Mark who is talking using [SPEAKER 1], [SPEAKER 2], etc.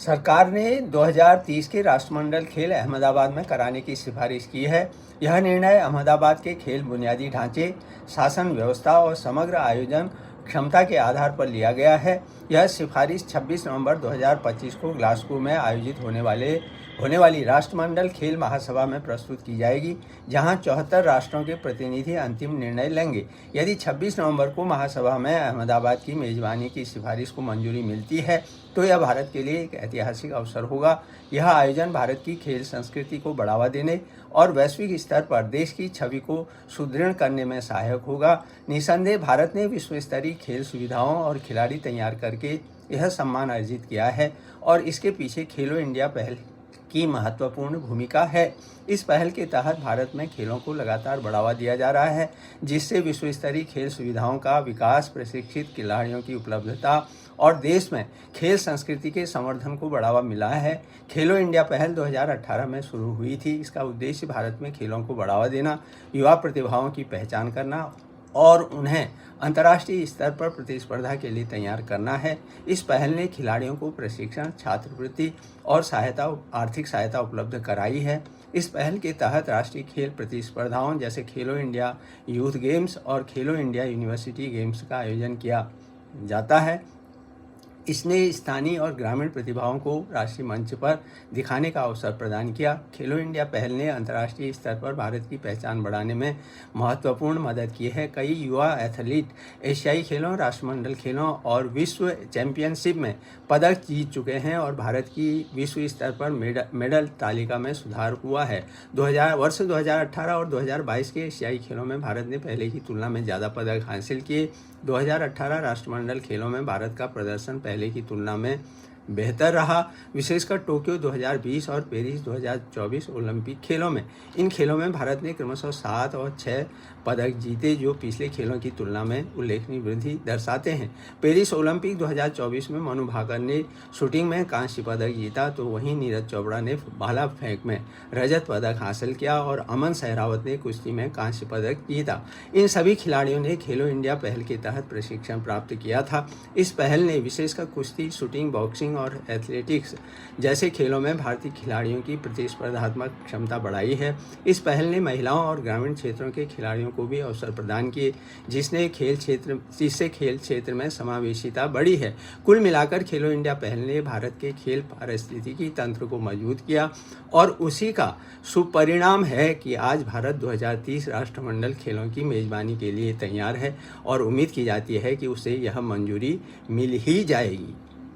[SPEAKER 1] सरकार ने 2030 के राष्ट्रमंडल खेल अहमदाबाद में कराने की सिफारिश की है। यह निर्णय अहमदाबाद के खेल बुनियादी ढांचे, शासन व्यवस्था और समग्र आयोजन क्षमता के आधार पर लिया गया है। यह सिफारिश 26 नवंबर 2025 को ग्लासगो में आयोजित होने वाली राष्ट्रमंडल खेल महासभा में प्रस्तुत की जाएगी, जहां 74 राष्ट्रों के प्रतिनिधि अंतिम निर्णय लेंगे। यदि 26 नवंबर को महासभा में अहमदाबाद की मेजबानी की सिफारिश को मंजूरी मिलती है तो यह भारत के लिए एक ऐतिहासिक अवसर होगा। यह आयोजन भारत की खेल संस्कृति को बढ़ावा देने और वैश्विक स्तर पर देश की छवि को सुदृढ़ करने में सहायक होगा। निसंदेह भारत ने विश्व स्तरीय खेल सुविधाओं और खिलाड़ी तैयार करके यह सम्मान अर्जित किया है और इसके पीछे खेलो इंडिया पहल की महत्वपूर्ण भूमिका है। इस पहल के तहत भारत में खेलों को लगातार बढ़ावा दिया जा रहा है, जिससे विश्व स्तरीय खेल सुविधाओं का विकास, प्रशिक्षित खिलाड़ियों की उपलब्धता और देश में खेल संस्कृति के संवर्धन को बढ़ावा मिला है। खेलो इंडिया पहल 2018 में शुरू हुई थी। इसका उद्देश्य भारत में खेलों को बढ़ावा देना, युवा प्रतिभाओं की पहचान करना और उन्हें अंतर्राष्ट्रीय स्तर पर प्रतिस्पर्धा के लिए तैयार करना है। इस पहल ने खिलाड़ियों को प्रशिक्षण, छात्रवृत्ति और आर्थिक सहायता उपलब्ध कराई है। इस पहल के तहत राष्ट्रीय खेल प्रतिस्पर्धाओं जैसे खेलो इंडिया यूथ गेम्स और खेलो इंडिया यूनिवर्सिटी गेम्स का आयोजन किया जाता है। इसने स्थानीय और ग्रामीण प्रतिभाओं को राष्ट्रीय मंच पर दिखाने का अवसर प्रदान किया। खेलो इंडिया पहल ने अंतर्राष्ट्रीय स्तर पर भारत की पहचान बढ़ाने में महत्वपूर्ण मदद की है। कई युवा एथलीट एशियाई खेलों, राष्ट्रमंडल खेलों और विश्व चैंपियनशिप में पदक जीत चुके हैं और भारत की विश्व स्तर पर मेडल तालिका में सुधार हुआ है। वर्ष 2018 और 2022 के एशियाई खेलों में भारत ने पहले की तुलना में ज़्यादा पदक हासिल किए। 2018 राष्ट्रमंडल खेलों में भारत का प्रदर्शन पहले की तुलना में बेहतर रहा, विशेषकर टोक्यो 2020 और पेरिस 2024 ओलंपिक खेलों में। इन खेलों में भारत ने क्रमशः 7 और 6 पदक जीते, जो पिछले खेलों की तुलना में उल्लेखनीय वृद्धि दर्शाते हैं। पेरिस ओलंपिक 2024 में मनु भाकर ने शूटिंग में कांस्य पदक जीता, तो वहीं नीरज चोपड़ा ने भाला फेंक में रजत पदक हासिल किया और अमन सहरावत ने कुश्ती में कांस्य पदक जीता। इन सभी खिलाड़ियों ने खेलो इंडिया पहल के तहत प्रशिक्षण प्राप्त किया था। इस पहल ने विशेषकर कुश्ती, शूटिंग, बॉक्सिंग और एथलेटिक्स जैसे खेलों में भारतीय खिलाड़ियों की प्रतिस्पर्धात्मक क्षमता बढ़ाई है। इस पहल ने महिलाओं और ग्रामीण क्षेत्रों के खिलाड़ियों को भी अवसर प्रदान किए, जिससे खेल क्षेत्र में समावेशिता बढ़ी है। कुल मिलाकर खेलो इंडिया पहल ने भारत के खेल पारिस्थितिकी तंत्र को मजबूत किया और उसी का शुभ परिणाम है कि आज भारत 2030 राष्ट्रमंडल खेलों की मेजबानी के लिए तैयार है और उम्मीद की जाती है कि उसे यह मंजूरी मिल ही जाएगी।